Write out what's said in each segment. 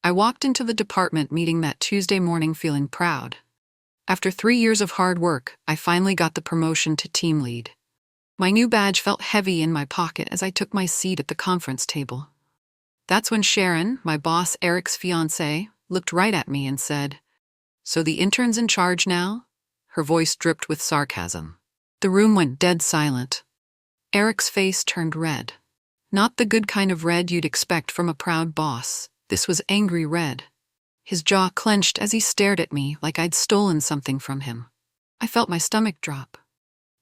I walked into the department meeting that Tuesday morning feeling proud. After 3 years of hard work, I finally got the promotion to team lead. My new badge felt heavy in my pocket as I took my seat at the conference table. That's when Sharon, my boss Eric's fiancée, looked right at me and said, "So the intern's in charge now?" Her voice dripped with sarcasm. The room went dead silent. Eric's face turned red. Not the good kind of red you'd expect from a proud boss. This was angry red. His jaw clenched as he stared at me like I'd stolen something from him. I felt my stomach drop.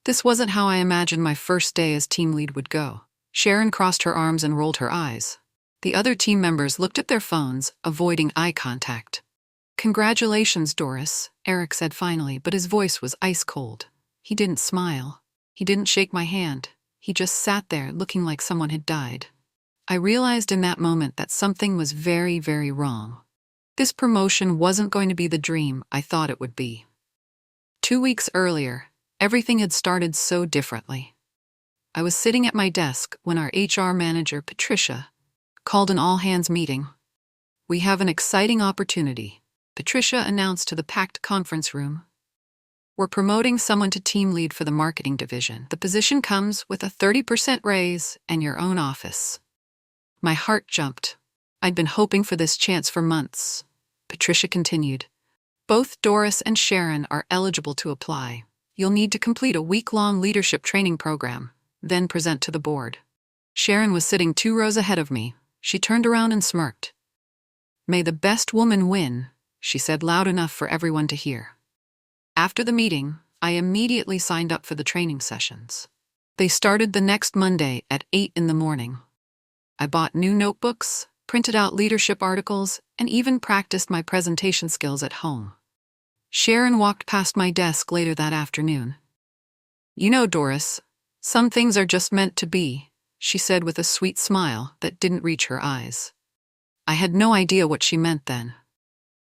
This wasn't how I imagined my first day as team lead would go. Sharon crossed her arms and rolled her eyes. The other team members looked at their phones, avoiding eye contact. "Congratulations, Doris," Eric said finally, but his voice was ice cold. He didn't smile. He didn't shake my hand. He just sat there looking like someone had died. I realized in that moment that something was very, very wrong. This promotion wasn't going to be the dream I thought it would be. 2 weeks earlier, everything had started so differently. I was sitting at my desk when our HR manager, Patricia, called an all-hands meeting. "We have an exciting opportunity," Patricia announced to the packed conference room. "We're promoting someone to team lead for the marketing division. The position comes with a 30% raise and your own office." My heart jumped. I'd been hoping for this chance for months. Patricia continued, "Both Doris and Sharon are eligible to apply. You'll need to complete a week-long leadership training program, then present to the board." Sharon was sitting 2 rows ahead of me. She turned around and smirked. "May the best woman win," she said loud enough for everyone to hear. After the meeting, I immediately signed up for the training sessions. They started the next Monday at 8 in the morning. I bought new notebooks, printed out leadership articles, and even practiced my presentation skills at home. Sharon walked past my desk later that afternoon. "You know, Doris, some things are just meant to be," she said with a sweet smile that didn't reach her eyes. I had no idea what she meant then.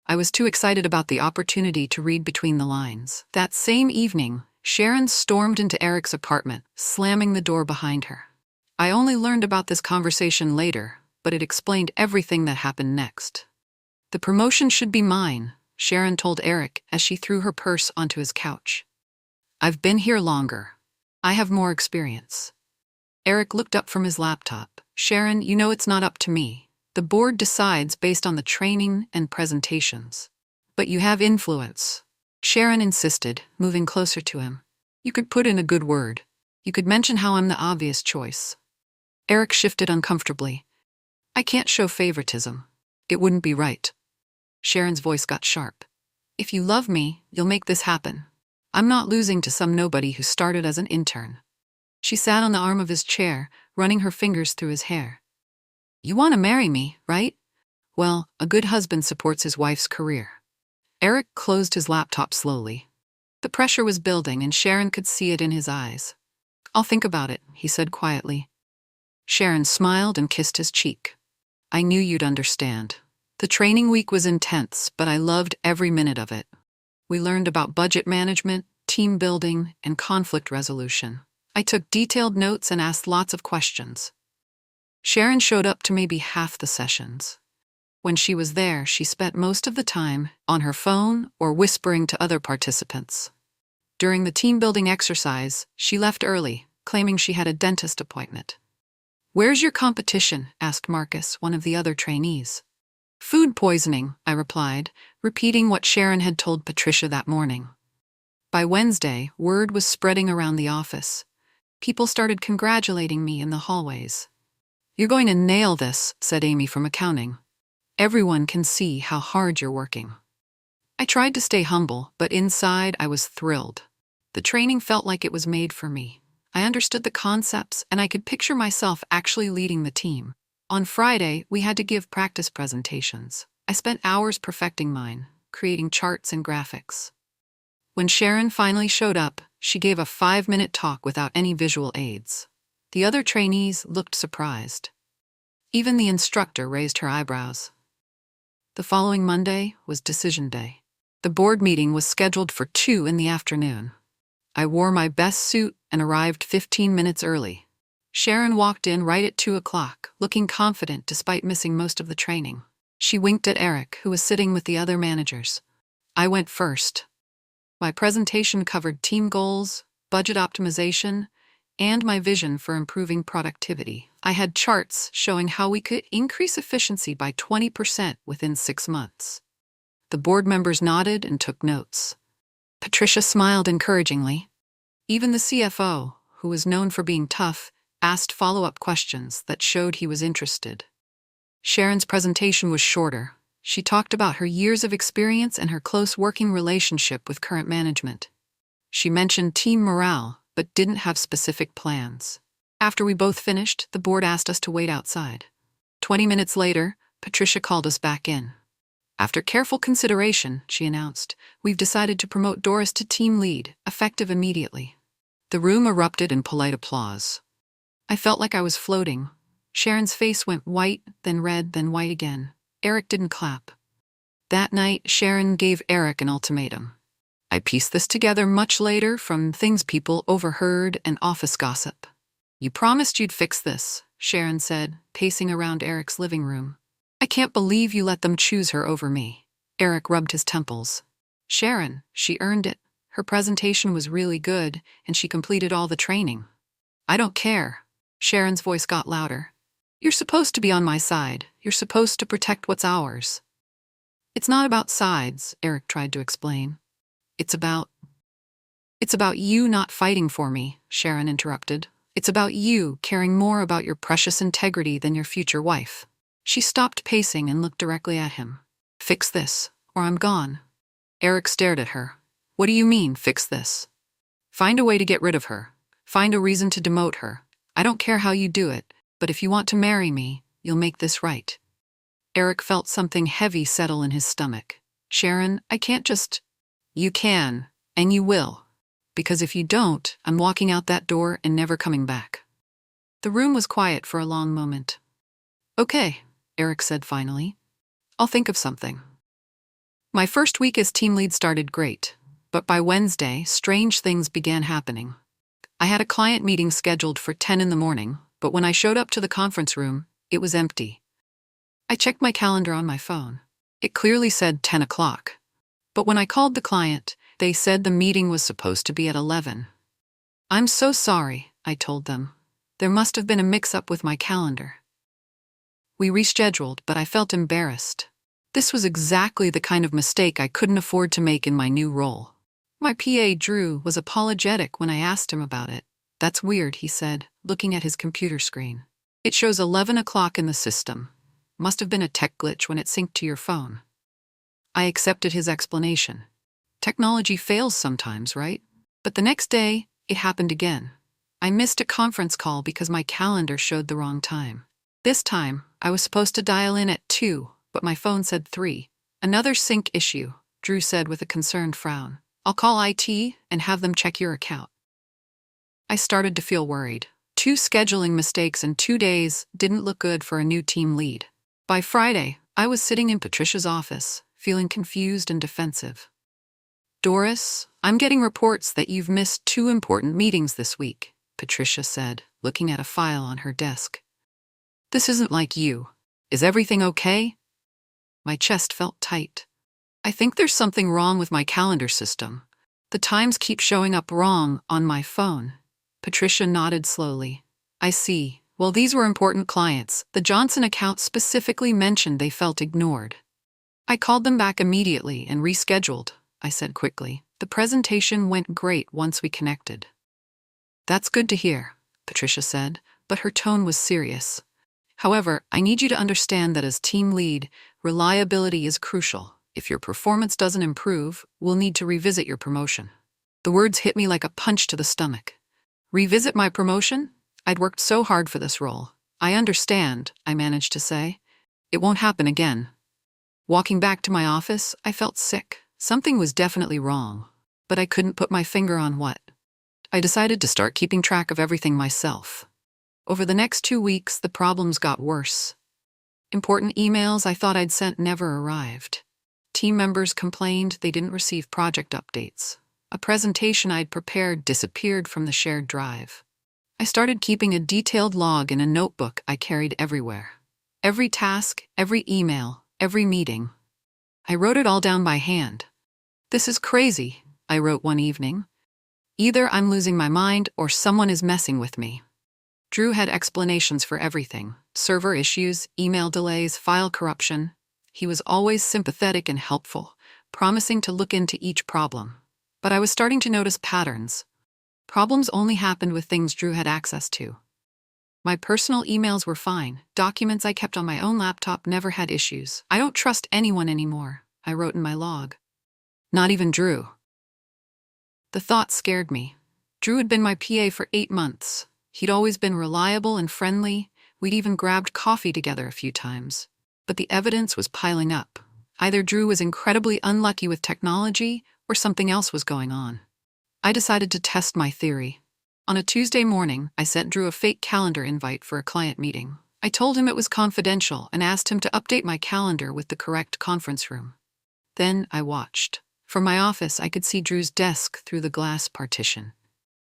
I was too excited about the opportunity to read between the lines. That same evening, Sharon stormed into Eric's apartment, slamming the door behind her. I only learned about this conversation later, but it explained everything that happened next. "The promotion should be mine," Sharon told Eric as she threw her purse onto his couch. "I've been here longer. I have more experience." Eric looked up from his laptop. "Sharon, you know it's not up to me. The board decides based on the training and presentations. But you have influence." Sharon insisted, moving closer to him. "You could put in a good word. You could mention how I'm the obvious choice." Eric shifted uncomfortably. "I can't show favoritism. It wouldn't be right." Sharon's voice got sharp. "If you love me, you'll make this happen. I'm not losing to some nobody who started as an intern." She sat on the arm of his chair, running her fingers through his hair. "You want to marry me, right? Well, a good husband supports his wife's career." Eric closed his laptop slowly. The pressure was building and Sharon could see it in his eyes. "I'll think about it," he said quietly. Sharon smiled and kissed his cheek. "I knew you'd understand." The training week was intense, but I loved every minute of it. We learned about budget management, team building, and conflict resolution. I took detailed notes and asked lots of questions. Sharon showed up to maybe half the sessions. When she was there, she spent most of the time on her phone or whispering to other participants. During the team-building exercise, she left early, claiming she had a dentist appointment. "Where's your competition?" asked Marcus, one of the other trainees. "Food poisoning," I replied, repeating what Sharon had told Patricia that morning. By Wednesday, word was spreading around the office. People started congratulating me in the hallways. "You're going to nail this," said Amy from accounting. "Everyone can see how hard you're working." I tried to stay humble, but inside I was thrilled. The training felt like it was made for me. I understood the concepts, and I could picture myself actually leading the team. On Friday, we had to give practice presentations. I spent hours perfecting mine, creating charts and graphics. When Sharon finally showed up, she gave a 5-minute talk without any visual aids. The other trainees looked surprised. Even the instructor raised her eyebrows. The following Monday was decision day. The board meeting was scheduled for 2 in the afternoon. I wore my best suit and arrived 15 minutes early. Sharon walked in right at 2 o'clock, looking confident despite missing most of the training. She winked at Eric, who was sitting with the other managers. I went first. My presentation covered team goals, budget optimization, and my vision for improving productivity. I had charts showing how we could increase efficiency by 20% within 6 months. The board members nodded and took notes. Patricia smiled encouragingly. Even the CFO, who was known for being tough, asked follow-up questions that showed he was interested. Sharon's presentation was shorter. She talked about her years of experience and her close working relationship with current management. She mentioned team morale, but didn't have specific plans. After we both finished, the board asked us to wait outside. 20 minutes later, Patricia called us back in. After careful consideration, she announced, we've decided to promote Doris to team lead, effective immediately. The room erupted in polite applause. I felt like I was floating. Sharon's face went white, then red, then white again. Eric didn't clap. That night, Sharon gave Eric an ultimatum. I pieced this together much later from things people overheard and office gossip. You promised you'd fix this, Sharon said, pacing around Eric's living room. I can't believe you let them choose her over me. Eric rubbed his temples. Sharon, she earned it. Her presentation was really good, and she completed all the training. I don't care. Sharon's voice got louder. You're supposed to be on my side. You're supposed to protect what's ours. It's not about sides, Eric tried to explain. It's about you not fighting for me, Sharon interrupted. It's about you caring more about your precious integrity than your future wife. She stopped pacing and looked directly at him. Fix this, or I'm gone. Eric stared at her. What do you mean, fix this? Find a way to get rid of her. Find a reason to demote her. I don't care how you do it, but if you want to marry me, you'll make this right. Eric felt something heavy settle in his stomach. Sharon, I can't just... You can, and you will. Because if you don't, I'm walking out that door and never coming back. The room was quiet for a long moment. Okay, Eric said finally. I'll think of something. My first week as team lead started great, but by Wednesday, strange things began happening. I had a client meeting scheduled for 10 in the morning, but when I showed up to the conference room, it was empty. I checked my calendar on my phone. It clearly said 10 o'clock. But when I called the client, they said the meeting was supposed to be at 11. I'm so sorry, I told them. There must have been a mix-up with my calendar. We rescheduled, but I felt embarrassed. This was exactly the kind of mistake I couldn't afford to make in my new role. My PA, Drew, was apologetic when I asked him about it. That's weird, he said, looking at his computer screen. It shows 11 o'clock in the system. Must have been a tech glitch when it synced to your phone. I accepted his explanation. Technology fails sometimes, right? But the next day, it happened again. I missed a conference call because my calendar showed the wrong time. This time, I was supposed to dial in at 2, but my phone said 3. Another sync issue, Drew said with a concerned frown. I'll call IT and have them check your account. I started to feel worried. 2 scheduling mistakes in 2 days didn't look good for a new team lead. By Friday, I was sitting in Patricia's office, feeling confused and defensive. Doris, I'm getting reports that you've missed 2 important meetings this week, Patricia said, looking at a file on her desk. This isn't like you. Is everything okay? My chest felt tight. I think there's something wrong with my calendar system. The times keep showing up wrong on my phone. Patricia nodded slowly. I see. Well, these were important clients. The Johnson account specifically mentioned they felt ignored. I called them back immediately and rescheduled, I said quickly. The presentation went great once we connected. That's good to hear, Patricia said, but her tone was serious. However, I need you to understand that as team lead, reliability is crucial. If your performance doesn't improve, we'll need to revisit your promotion. The words hit me like a punch to the stomach. Revisit my promotion? I'd worked so hard for this role. I understand, I managed to say. It won't happen again. Walking back to my office, I felt sick. Something was definitely wrong, but I couldn't put my finger on what. I decided to start keeping track of everything myself. Over the next 2 weeks, the problems got worse. Important emails I thought I'd sent never arrived. Team members complained they didn't receive project updates. A presentation I'd prepared disappeared from the shared drive. I started keeping a detailed log in a notebook I carried everywhere. Every task, every email, Every meeting. I wrote it all down by hand. "This is crazy," I wrote one evening. "Either I'm losing my mind or someone is messing with me." Drew had explanations for everything: server issues, email delays, file corruption. He was always sympathetic and helpful, promising to look into each problem. But I was starting to notice patterns. Problems only happened with things Drew had access to. My personal emails were fine. Documents I kept on my own laptop never had issues. "I don't trust anyone anymore," I wrote in my log. Not even Drew. The thought scared me. Drew had been my PA for 8 months. He'd always been reliable and friendly. We'd even grabbed coffee together a few times. But the evidence was piling up. Either Drew was incredibly unlucky with technology, or something else was going on. I decided to test my theory. On a Tuesday morning, I sent Drew a fake calendar invite for a client meeting. I told him it was confidential and asked him to update my calendar with the correct conference room. Then I watched. From my office, I could see Drew's desk through the glass partition.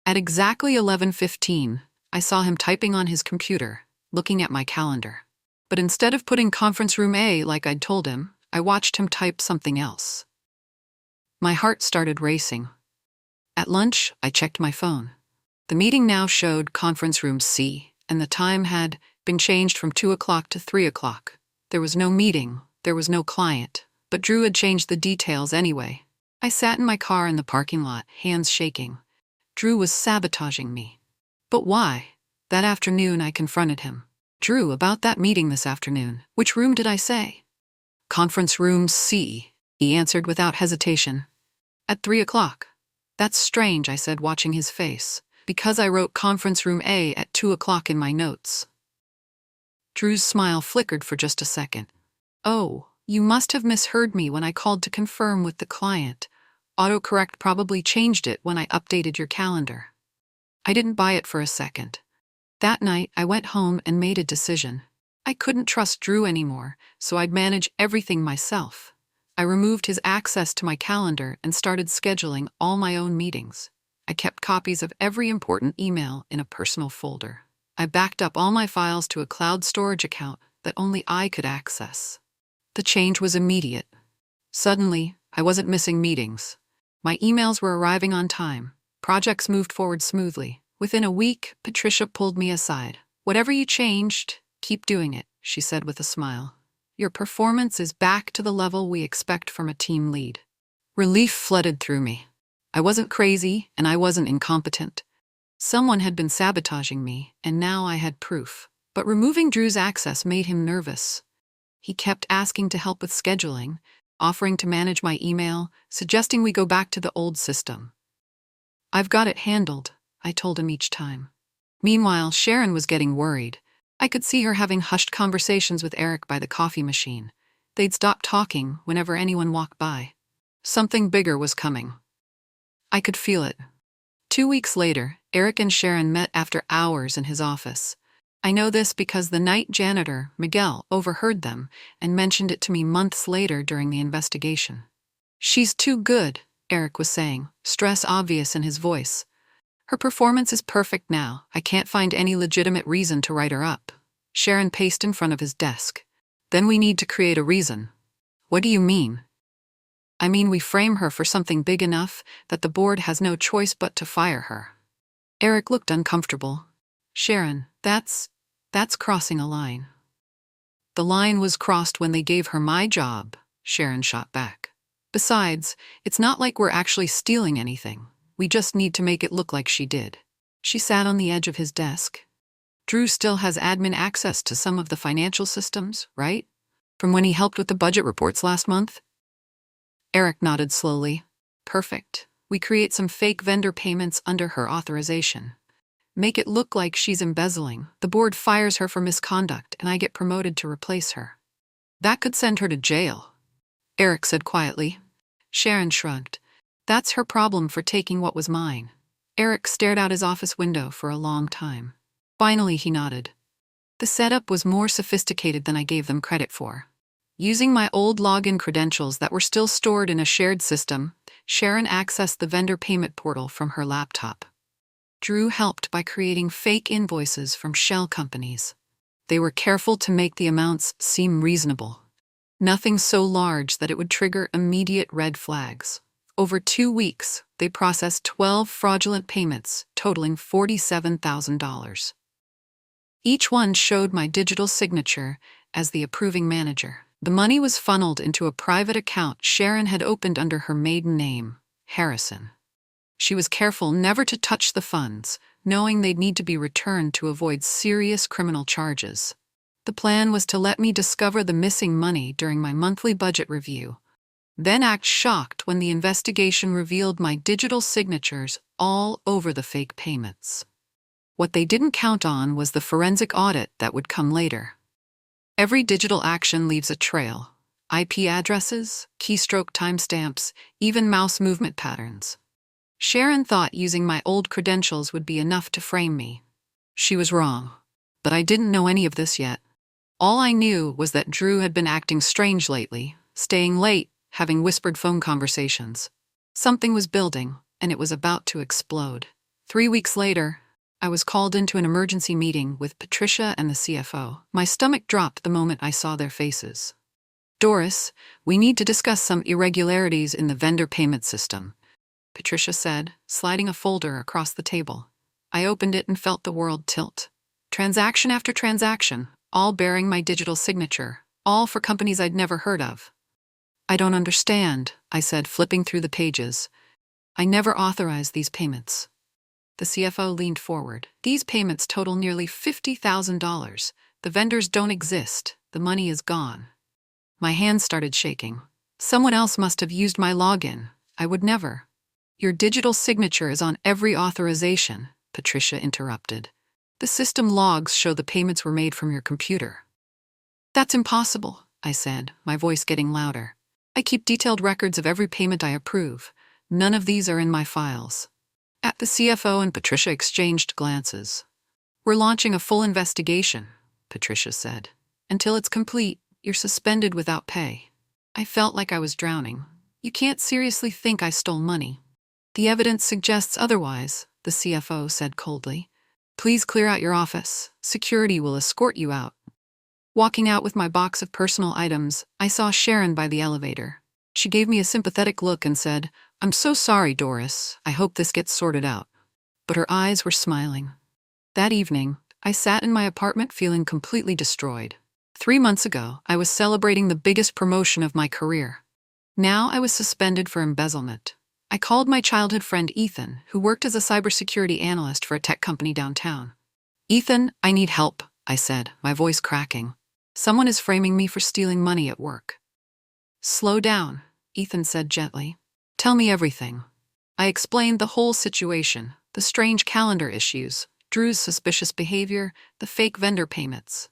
At exactly 11:15, I saw him typing on his computer, looking at my calendar. But instead of putting conference room A like I'd told him, I watched him type something else. My heart started racing. At lunch, I checked my phone. The meeting now showed conference room C, and the time had been changed from 2 o'clock to 3 o'clock. There was no meeting, there was no client, but Drew had changed the details anyway. I sat in my car in the parking lot, hands shaking. Drew was sabotaging me. But why? That afternoon, I confronted him. "Drew, about that meeting this afternoon, which room did I say?" "Conference room C," he answered without hesitation. "At 3 o'clock. "That's strange," I said, watching his face, "because I wrote conference room A at 2 o'clock in my notes." Drew's smile flickered for just a second. "Oh, you must have misheard me when I called to confirm with the client. Autocorrect probably changed it when I updated your calendar." I didn't buy it for a second. That night, I went home and made a decision. I couldn't trust Drew anymore, so I'd manage everything myself. I removed his access to my calendar and started scheduling all my own meetings. I kept copies of every important email in a personal folder. I backed up all my files to a cloud storage account that only I could access. The change was immediate. Suddenly, I wasn't missing meetings. My emails were arriving on time. Projects moved forward smoothly. Within a week, Patricia pulled me aside. "Whatever you changed, keep doing it," she said with a smile. "Your performance is back to the level we expect from a team lead." Relief flooded through me. I wasn't crazy, and I wasn't incompetent. Someone had been sabotaging me, and now I had proof. But removing Drew's access made him nervous. He kept asking to help with scheduling, offering to manage my email, suggesting we go back to the old system. "I've got it handled," I told him each time. Meanwhile, Sharon was getting worried. I could see her having hushed conversations with Eric by the coffee machine. They'd stop talking whenever anyone walked by. Something bigger was coming. I could feel it. 2 weeks later, Eric and Sharon met after hours in his office. I know this because the night janitor, Miguel, overheard them and mentioned it to me months later during the investigation. "She's too good," Eric was saying, stress obvious in his voice. "Her performance is perfect now. I can't find any legitimate reason to write her up." Sharon paced in front of his desk. "Then we need to create a reason." "What do you mean?" "I mean we frame her for something big enough that the board has no choice but to fire her." Eric looked uncomfortable. "Sharon, that's crossing a line." "The line was crossed when they gave her my job," Sharon shot back. "Besides, it's not like we're actually stealing anything. We just need to make it look like she did." She sat on the edge of his desk. "Drew still has admin access to some of the financial systems, right? From when he helped with the budget reports last month?" Eric nodded slowly. "Perfect. We create some fake vendor payments under her authorization. Make it look like she's embezzling. The board fires her for misconduct, and I get promoted to replace her." "That could send her to jail," Eric said quietly. Sharon shrugged. "That's her problem for taking what was mine." Eric stared out his office window for a long time. Finally, he nodded. "The setup was more sophisticated than I gave them credit for." Using my old login credentials that were still stored in a shared system, Sharon accessed the vendor payment portal from her laptop. Drew helped by creating fake invoices from shell companies. They were careful to make the amounts seem reasonable. Nothing so large that it would trigger immediate red flags. Over 2 weeks, they processed 12 fraudulent payments, totaling $47,000. Each one showed my digital signature as the approving manager. The money was funneled into a private account Sharon had opened under her maiden name, Harrison. She was careful never to touch the funds, knowing they'd need to be returned to avoid serious criminal charges. The plan was to let me discover the missing money during my monthly budget review, then act shocked when the investigation revealed my digital signatures all over the fake payments. What they didn't count on was the forensic audit that would come later. Every digital action leaves a trail: IP addresses, keystroke timestamps, even mouse movement patterns. Sharon thought using my old credentials would be enough to frame me. She was wrong, but I didn't know any of this yet. All I knew was that Drew had been acting strange lately, staying late, having whispered phone conversations. Something was building, and it was about to explode. 3 weeks later, I was called into an emergency meeting with Patricia and the CFO. My stomach dropped the moment I saw their faces. "Doris, we need to discuss some irregularities in the vendor payment system," Patricia said, sliding a folder across the table. I opened it and felt the world tilt. Transaction after transaction, all bearing my digital signature, all for companies I'd never heard of. "I don't understand," I said, flipping through the pages. "I never authorized these payments." The CFO leaned forward. "These payments total nearly $50,000. The vendors don't exist. The money is gone." My hands started shaking. "Someone else must have used my login. I would never." "Your digital signature is on every authorization," Patricia interrupted. "The system logs show the payments were made from your computer." "That's impossible," I said, my voice getting louder. "I keep detailed records of every payment I approve. None of these are in my files." The CFO and Patricia exchanged glances. "We're launching a full investigation," Patricia said. "Until it's complete, you're suspended without pay." I felt like I was drowning. "You can't seriously think I stole money." "The evidence suggests otherwise," the CFO said coldly. "Please clear out your office. Security will escort you out." Walking out with my box of personal items, I saw Sharon by the elevator. She gave me a sympathetic look and said, "I'm so sorry, Doris. I hope this gets sorted out." But her eyes were smiling. That evening, I sat in my apartment feeling completely destroyed. 3 months ago, I was celebrating the biggest promotion of my career. Now I was suspended for embezzlement. I called my childhood friend Ethan, who worked as a cybersecurity analyst for a tech company downtown. "Ethan, I need help," I said, my voice cracking. "Someone is framing me for stealing money at work." "Slow down," Ethan said gently. "Tell me everything." I explained the whole situation, the strange calendar issues, Drew's suspicious behavior, the fake vendor payments.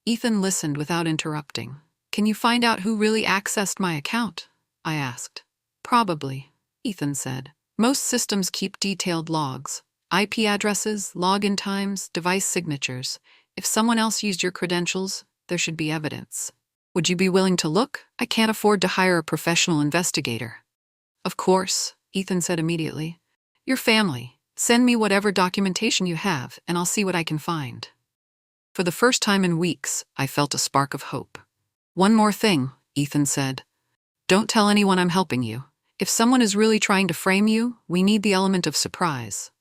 Ethan listened without interrupting. "Can you find out who really accessed my account?" I asked. "Probably," Ethan said. "Most systems keep detailed logs, IP addresses, login times, device signatures. If someone else used your credentials, there should be evidence. Would you be willing to look? I can't afford to hire a professional investigator." "Of course," Ethan said immediately. "Your family. Send me whatever documentation you have, and I'll see what I can find." For the first time in weeks, I felt a spark of hope. "One more thing," Ethan said. "Don't tell anyone I'm helping you. If someone is really trying to frame you, we need the element of surprise."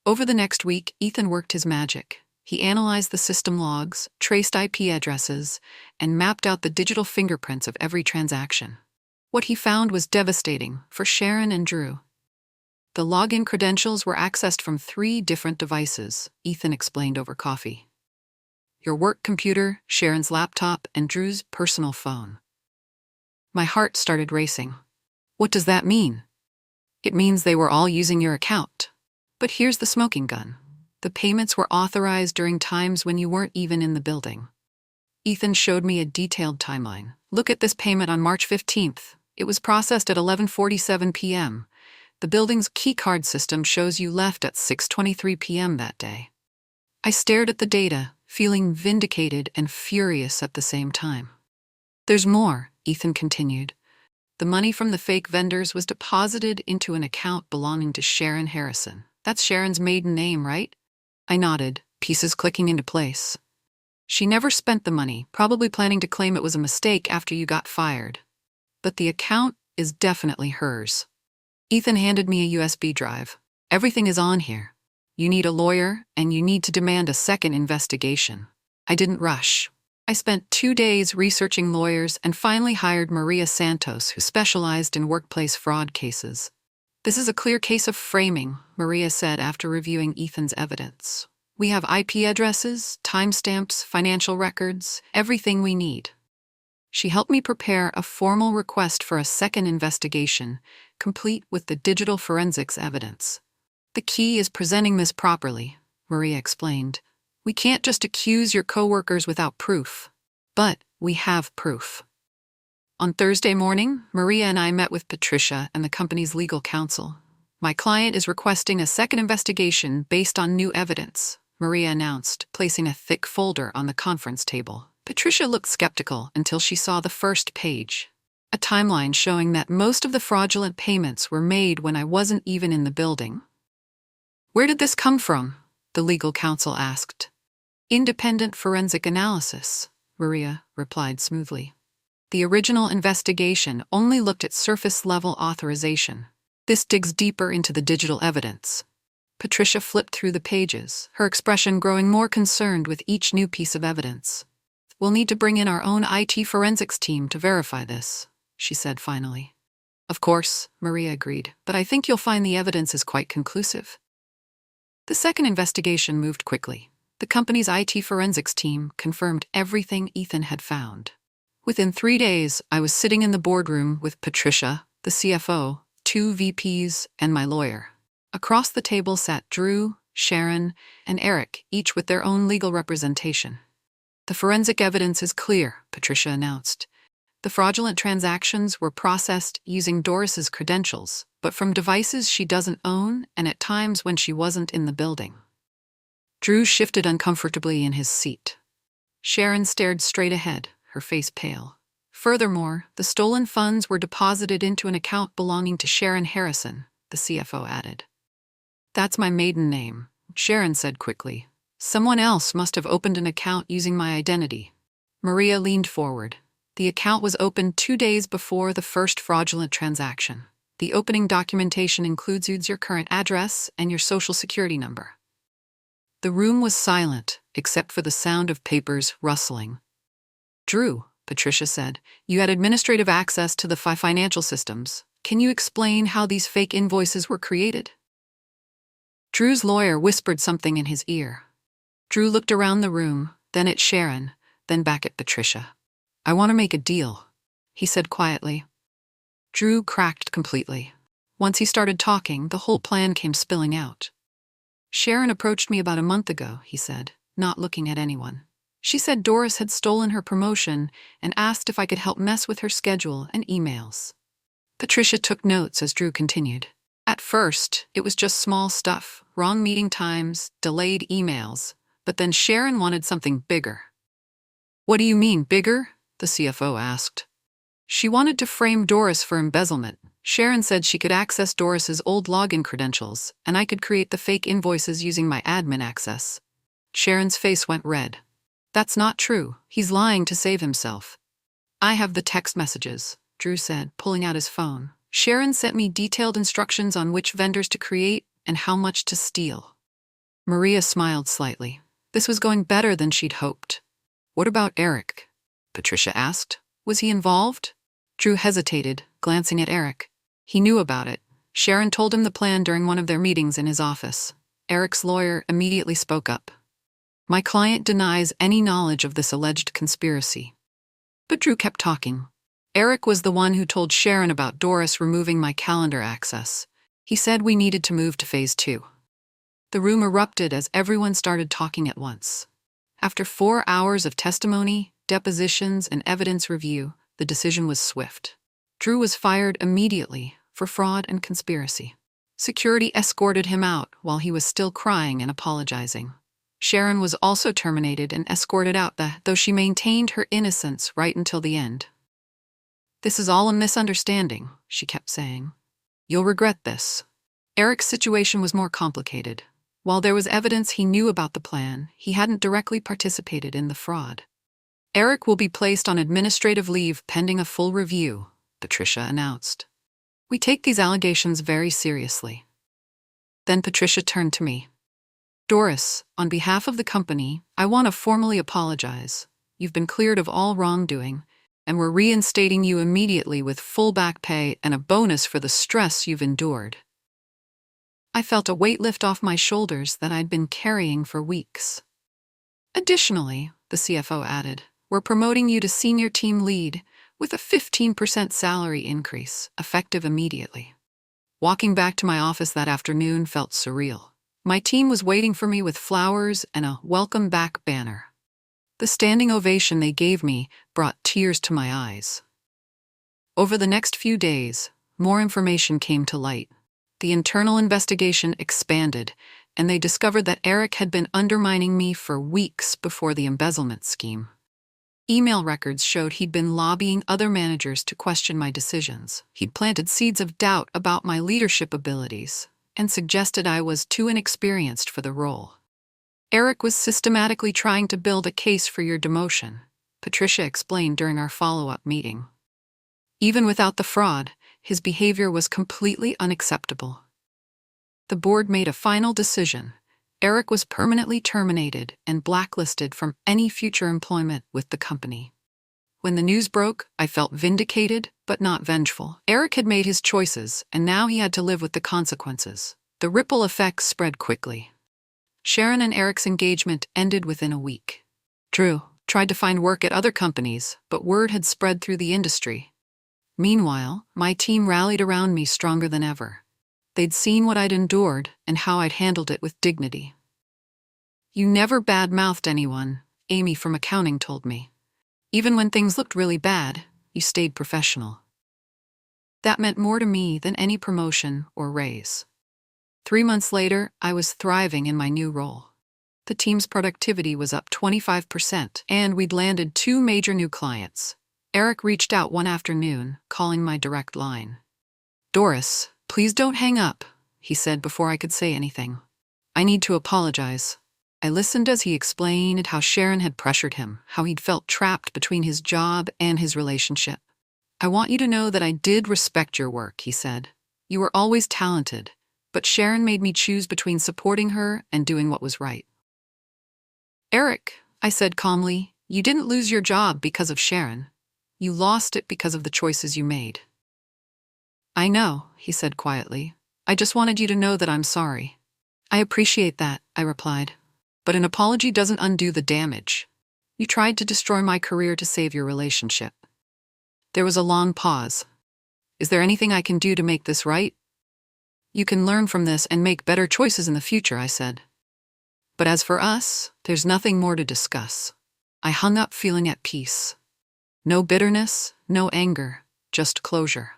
Over the next week, Ethan worked his magic. He analyzed the system logs, traced IP addresses, and mapped out the digital fingerprints of every transaction. What he found was devastating for Sharon and Drew. The login credentials were accessed from 3 different devices, Ethan explained over coffee. Your work computer, Sharon's laptop, and Drew's personal phone. My heart started racing. "What does that mean?" "It means they were all using your account. But here's the smoking gun. The payments were authorized during times when you weren't even in the building." Ethan showed me a detailed timeline. "Look at this payment on March 15th. It was processed at 11:47 p.m. The building's keycard system shows you left at 6:23 p.m. that day." I stared at the data, feeling vindicated and furious at the same time. "There's more," Ethan continued. "The money from the fake vendors was deposited into an account belonging to Sharon Harrison. That's Sharon's maiden name, right?" I nodded, pieces clicking into place. She never spent the money, probably planning to claim it was a mistake after you got fired. But the account is definitely hers. Ethan handed me a USB drive. Everything is on here. You need a lawyer, and you need to demand a second investigation. I didn't rush. I spent 2 days researching lawyers and finally hired Maria Santos, who specialized in workplace fraud cases. This is a clear case of framing, Maria said after reviewing Ethan's evidence. We have IP addresses, timestamps, financial records, everything we need. She helped me prepare a formal request for a second investigation, complete with the digital forensics evidence. The key is presenting this properly, Maria explained. We can't just accuse your coworkers without proof. But we have proof. On Thursday morning, Maria and I met with Patricia and the company's legal counsel. My client is requesting a second investigation based on new evidence, Maria announced, placing a thick folder on the conference table. Patricia looked skeptical until she saw the first page. A timeline showing that most of the fraudulent payments were made when I wasn't even in the building. Where did this come from? The legal counsel asked. Independent forensic analysis, Maria replied smoothly. The original investigation only looked at surface-level authorization. This digs deeper into the digital evidence. Patricia flipped through the pages, her expression growing more concerned with each new piece of evidence. We'll need to bring in our own IT forensics team to verify this, she said finally. Of course, Maria agreed, but I think you'll find the evidence is quite conclusive. The second investigation moved quickly. The company's IT forensics team confirmed everything Ethan had found. Within 3 days, I was sitting in the boardroom with Patricia, the CFO, 2 VPs, and my lawyer. Across the table sat Drew, Sharon, and Eric, each with their own legal representation. The forensic evidence is clear, Patricia announced. The fraudulent transactions were processed using Doris's credentials, but from devices she doesn't own and at times when she wasn't in the building. Drew shifted uncomfortably in his seat. Sharon stared straight ahead, her face pale. Furthermore, the stolen funds were deposited into an account belonging to Sharon Harrison, the CFO added. That's my maiden name, Sharon said quickly. Someone else must have opened an account using my identity. Maria leaned forward. The account was opened 2 days before the first fraudulent transaction. The opening documentation includes your current address and your social security number. The room was silent, except for the sound of papers rustling. Drew, Patricia said, you had administrative access to the financial systems. Can you explain how these fake invoices were created? Drew's lawyer whispered something in his ear. Drew looked around the room, then at Sharon, then back at Patricia. I want to make a deal, he said quietly. Drew cracked completely. Once he started talking, the whole plan came spilling out. Sharon approached me about a month ago, he said, not looking at anyone. She said Doris had stolen her promotion and asked if I could help mess with her schedule and emails. Patricia took notes as Drew continued. At first, it was just small stuff, wrong meeting times, delayed emails, but then Sharon wanted something bigger. What do you mean, bigger? The CFO asked. She wanted to frame Doris for embezzlement. Sharon said she could access Doris's old login credentials, and I could create the fake invoices using my admin access. Sharon's face went red. That's not true. He's lying to save himself. I have the text messages, Drew said, pulling out his phone. Sharon sent me detailed instructions on which vendors to create and how much to steal. Maria smiled slightly. This was going better than she'd hoped. What about Eric? Patricia asked. Was he involved? Drew hesitated, glancing at Eric. He knew about it. Sharon told him the plan during one of their meetings in his office. Eric's lawyer immediately spoke up. My client denies any knowledge of this alleged conspiracy. But Drew kept talking. Eric was the one who told Sharon about Doris removing my calendar access. He said we needed to move to phase 2. The room erupted as everyone started talking at once. After 4 hours of testimony, depositions, and evidence review, the decision was swift. Drew was fired immediately for fraud and conspiracy. Security escorted him out while he was still crying and apologizing. Sharon was also terminated and escorted out, though she maintained her innocence right until the end. This is all a misunderstanding, she kept saying. You'll regret this. Eric's situation was more complicated. While there was evidence he knew about the plan, he hadn't directly participated in the fraud. Eric will be placed on administrative leave pending a full review, Patricia announced. We take these allegations very seriously. Then Patricia turned to me. Doris, on behalf of the company, I want to formally apologize. You've been cleared of all wrongdoing, and we're reinstating you immediately with full back pay and a bonus for the stress you've endured. I felt a weight lift off my shoulders that I'd been carrying for weeks. Additionally, the CFO added, we're promoting you to senior team lead with a 15% salary increase, effective immediately. Walking back to my office that afternoon felt surreal. My team was waiting for me with flowers and a welcome back banner. The standing ovation they gave me brought tears to my eyes. Over the next few days, more information came to light. The internal investigation expanded, and they discovered that Eric had been undermining me for weeks before the embezzlement scheme. Email records showed he'd been lobbying other managers to question my decisions. He'd planted seeds of doubt about my leadership abilities and suggested I was too inexperienced for the role. Eric was systematically trying to build a case for your demotion, Patricia explained during our follow-up meeting. Even without the fraud, his behavior was completely unacceptable. The board made a final decision. Eric was permanently terminated and blacklisted from any future employment with the company. When the news broke, I felt vindicated, but not vengeful. Eric had made his choices, and now he had to live with the consequences. The ripple effects spread quickly. Sharon and Eric's engagement ended within a week. Drew tried to find work at other companies, but word had spread through the industry. Meanwhile, my team rallied around me stronger than ever. They'd seen what I'd endured and how I'd handled it with dignity. You never bad-mouthed anyone, Amy from accounting told me. Even when things looked really bad, you stayed professional. That meant more to me than any promotion or raise. 3 months later, I was thriving in my new role. The team's productivity was up 25%, and we'd landed 2 major new clients. Eric reached out one afternoon, calling my direct line. Doris, please don't hang up, he said before I could say anything. I need to apologize. I listened as he explained how Sharon had pressured him, how he'd felt trapped between his job and his relationship. I want you to know that I did respect your work, he said. You were always talented, but Sharon made me choose between supporting her and doing what was right. Eric, I said calmly, you didn't lose your job because of Sharon. You lost it because of the choices you made. I know, he said quietly. I just wanted you to know that I'm sorry. I appreciate that, I replied. But an apology doesn't undo the damage. You tried to destroy my career to save your relationship. There was a long pause. Is there anything I can do to make this right? You can learn from this and make better choices in the future, I said. But as for us, there's nothing more to discuss. I hung up feeling at peace. No bitterness, no anger, just closure.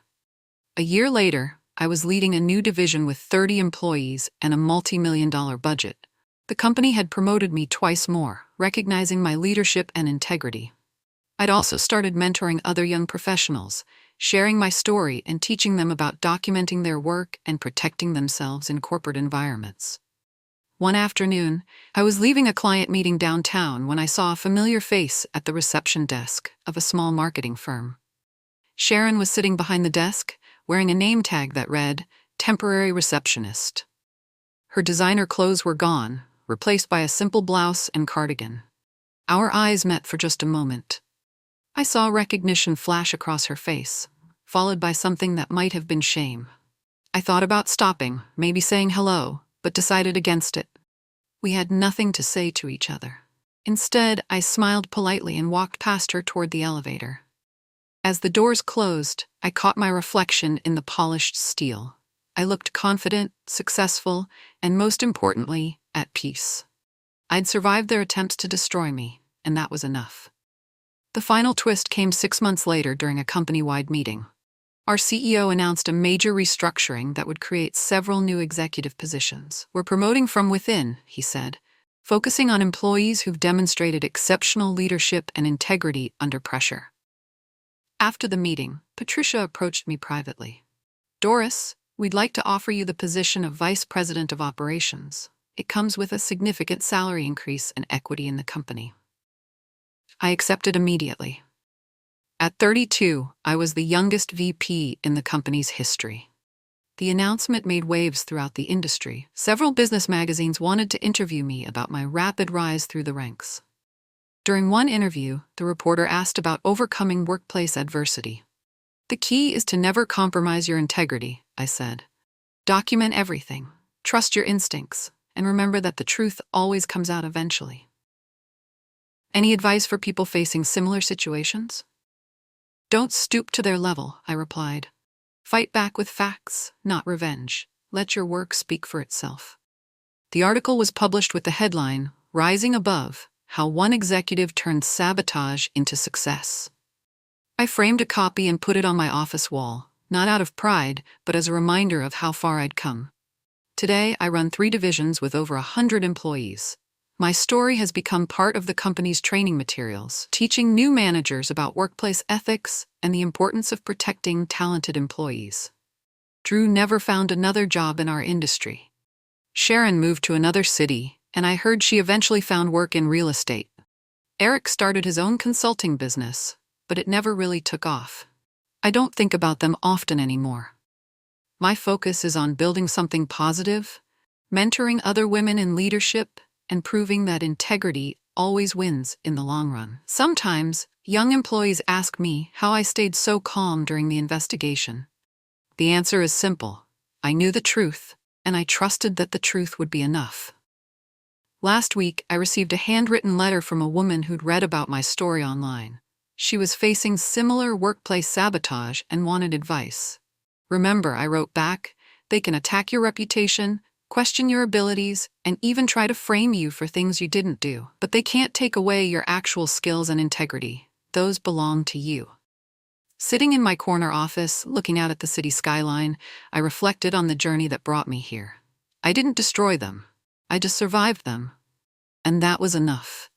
A year later, I was leading a new division with 30 employees and a multi-million-dollar budget. The company had promoted me twice more, recognizing my leadership and integrity. I'd also started mentoring other young professionals, sharing my story and teaching them about documenting their work and protecting themselves in corporate environments. One afternoon, I was leaving a client meeting downtown when I saw a familiar face at the reception desk of a small marketing firm. Sharon was sitting behind the desk, wearing a name tag that read, Temporary Receptionist. Her designer clothes were gone, replaced by a simple blouse and cardigan. Our eyes met for just a moment. I saw recognition flash across her face, followed by something that might have been shame. I thought about stopping, maybe saying hello, but decided against it. We had nothing to say to each other. Instead, I smiled politely and walked past her toward the elevator. As the doors closed, I caught my reflection in the polished steel. I looked confident, successful, and most importantly, at peace. I'd survived their attempts to destroy me, and that was enough. The final twist came 6 months later during a company-wide meeting. Our CEO announced a major restructuring that would create several new executive positions. We're promoting from within, he said, focusing on employees who've demonstrated exceptional leadership and integrity under pressure. After the meeting, Patricia approached me privately. Doris, we'd like to offer you the position of Vice President of Operations. it comes with a significant salary increase and equity in the company. I accepted immediately. At 32, I was the youngest VP in the company's history. The announcement made waves throughout the industry. Several business magazines wanted to interview me about my rapid rise through the ranks. During one interview, the reporter asked about overcoming workplace adversity. "The key is to never compromise your integrity," I said. "Document everything, trust your instincts, and remember that the truth always comes out eventually." Any advice for people facing similar situations? "Don't stoop to their level," I replied. "Fight back with facts, not revenge. Let your work speak for itself." The article was published with the headline, "Rising Above: How One Executive Turned Sabotage into Success." I framed a copy and put it on my office wall, not out of pride, but as a reminder of how far I'd come. Today, I run 3 divisions with over 100 employees. My story has become part of the company's training materials, teaching new managers about workplace ethics and the importance of protecting talented employees. Drew never found another job in our industry. Sharon moved to another city, and I heard she eventually found work in real estate. Eric started his own consulting business, but it never really took off. I don't think about them often anymore. My focus is on building something positive, mentoring other women in leadership, and proving that integrity always wins in the long run. Sometimes, young employees ask me how I stayed so calm during the investigation. The answer is simple. I knew the truth, and I trusted that the truth would be enough. Last week, I received a handwritten letter from a woman who'd read about my story online. She was facing similar workplace sabotage and wanted advice. "Remember," I wrote back, "they can attack your reputation, question your abilities, and even try to frame you for things you didn't do. But they can't take away your actual skills and integrity. Those belong to you." Sitting in my corner office, looking out at the city skyline, I reflected on the journey that brought me here. I didn't destroy them. I just survived them. And that was enough.